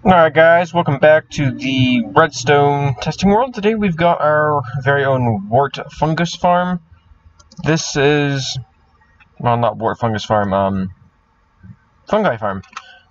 Alright guys, welcome back to the Redstone testing world. Today we've got our very own wart fungus farm. This is, well, not wart fungus farm, fungi farm.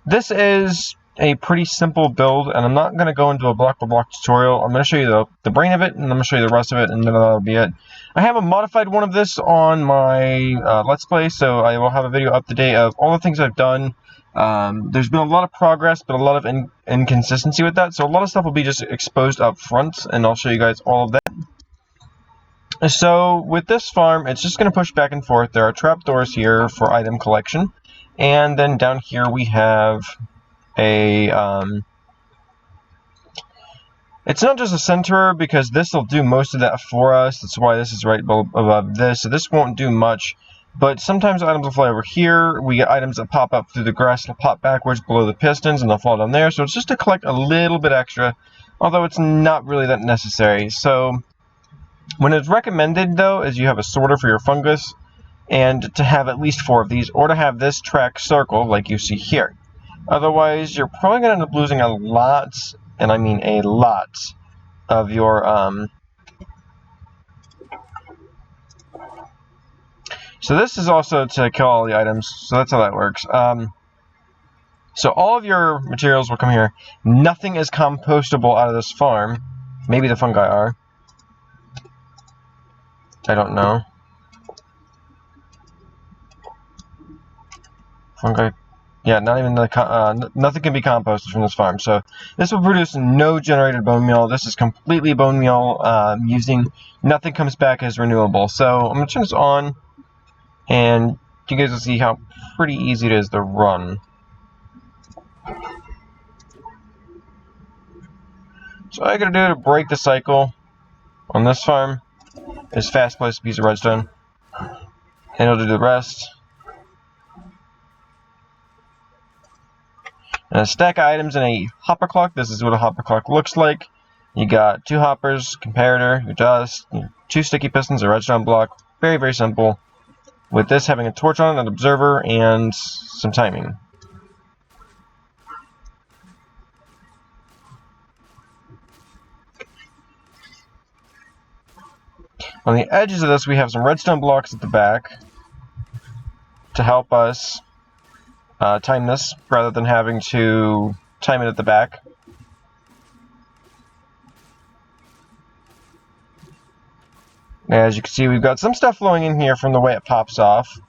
This is a pretty simple build, and I'm not going to go into a block-by-block tutorial. I'm going to show you the brain of it, and I'm going to show you the rest of it, and then that'll be it. I have a modified one of this on my Let's Play, so I will have a video up to date of all the things I've done. There's been a lot of progress, but a lot of inconsistency with that, so a lot of stuff will be just exposed up front, and I'll show you guys all of that. So, with this farm, it's just going to push back and forth. There are trapdoors here for item collection, and then down here we have a, it's not just a centerer, because this will do most of that for us. That's why this is right above this, so this won't do much. But sometimes items will fly over here. We get items that pop up through the grass, they'll pop backwards below the pistons, and they'll fall down there. So it's just to collect a little bit extra, although it's not really that necessary. So when it's recommended, though, is you have a sorter for your fungus, and to have at least 4 of these, or to have this track circle like you see here. Otherwise, you're probably going to end up losing a lot, and I mean a lot, of your So this is also to kill all the items, so that's how that works. So all of your materials will come here. Nothing is compostable out of this farm. Maybe the fungi are. I don't know. Fungi, yeah, not even the nothing can be composted from this farm. So this will produce no generated bone meal. This is completely bone meal using. Nothing comes back as renewable. So I'm gonna turn this on. And you guys will see how pretty easy it is to run. So all I gotta do to break the cycle on this farm is fast place a piece of redstone. And it'll do the rest. And a stack of items in a hopper clock. This is what a hopper clock looks like. You got 2 hoppers, comparator, your dust, 2 sticky pistons, a redstone block. Very, very simple. With this having a torch on it, an observer, and some timing. On the edges of this, we have some redstone blocks at the back to help us time this, rather than having to time it at the back. As you can see, we've got some stuff flowing in here from the way it pops off.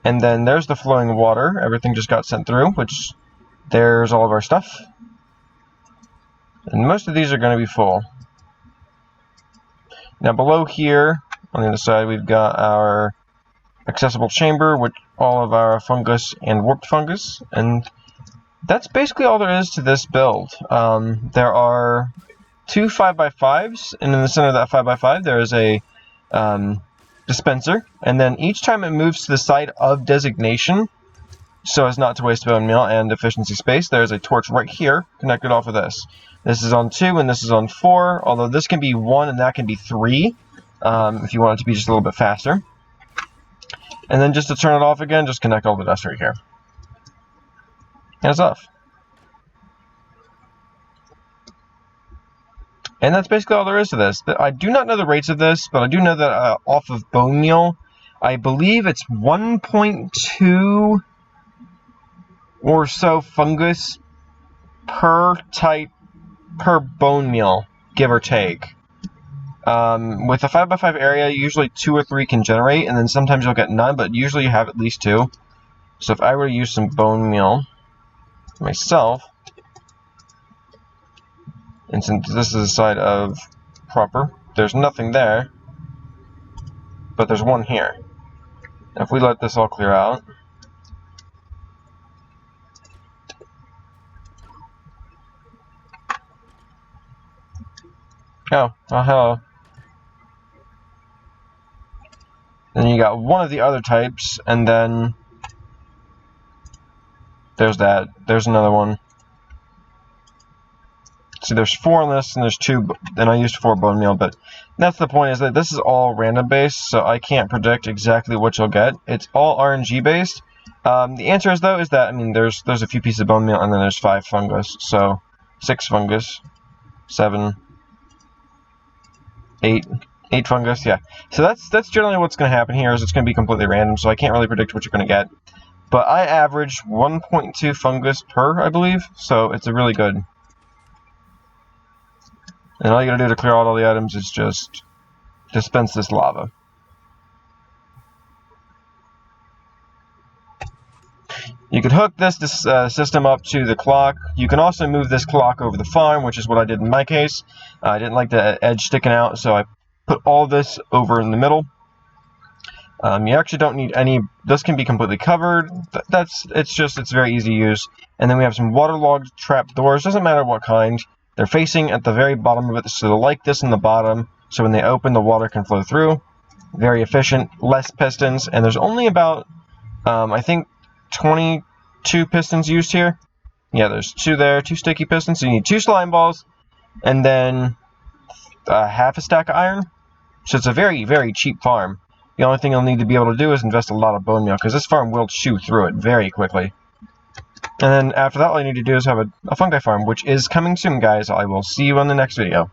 And then there's the flowing water. Everything just got sent through, which there's all of our stuff. And most of these are going to be full. Now below here, on the other side, we've got our accessible chamber with all of our fungus and warped fungus. And that's basically all there is to this build. There are 2 5x5s, and in the center of that 5x5 there is a dispenser, and then each time it moves to the side of designation, so as not to waste bone meal and efficiency space, there's a torch right here connected off of this. This is on 2 and this is on 4, although this can be 1 and that can be 3 if you want it to be just a little bit faster. And then just to turn it off again, just connect all the dust right here. And it's off. And that's basically all there is to this. I do not know the rates of this, but I do know that off of bone meal, I believe it's 1.2 or so fungus per type per bone meal, give or take. With a 5x5 area, usually 2 or 3 can generate, and then sometimes you'll get none, but usually you have at least 2. So if I were to use some bone meal myself, and since this is the side of proper, there's nothing there, but there's 1 here. If we let this all clear out, oh, hello. Then you got 1 of the other types, and then there's that. There's another one. See, there's 4 on this, and there's 2, and I used 4 bone meal, but that's the point, is that this is all random based, so I can't predict exactly what you'll get. It's all RNG based. The answer is, though, is that, I mean, there's a few pieces of bone meal, and then there's 5 fungus, so 6 fungus, 7, 8 fungus, yeah. So that's generally what's going to happen here, is it's going to be completely random, so I can't really predict what you're going to get. But I average 1.2 fungus per, I believe, so it's a really good. And all you got to do to clear out all the items is just dispense this lava. You could hook this system up to the clock. You can also move this clock over the farm, which is what I did in my case. I didn't like the edge sticking out, so I put all this over in the middle. You actually don't need any. This can be completely covered. It's very easy to use. And then we have some waterlogged trap doors. Doesn't matter what kind. They're facing at the very bottom of it, so they're like this in the bottom. So when they open, the water can flow through. Very efficient. Less pistons, and there's only about I think 22 pistons used here. Yeah, there's 2 there, 2 sticky pistons. So you need 2 slime balls, and then half a stack of iron. So it's a very, very cheap farm. The only thing you'll need to be able to do is invest a lot of bone meal, because this farm will chew through it very quickly. And then after that, all you need to do is have a fungi farm, which is coming soon, guys. I will see you on the next video.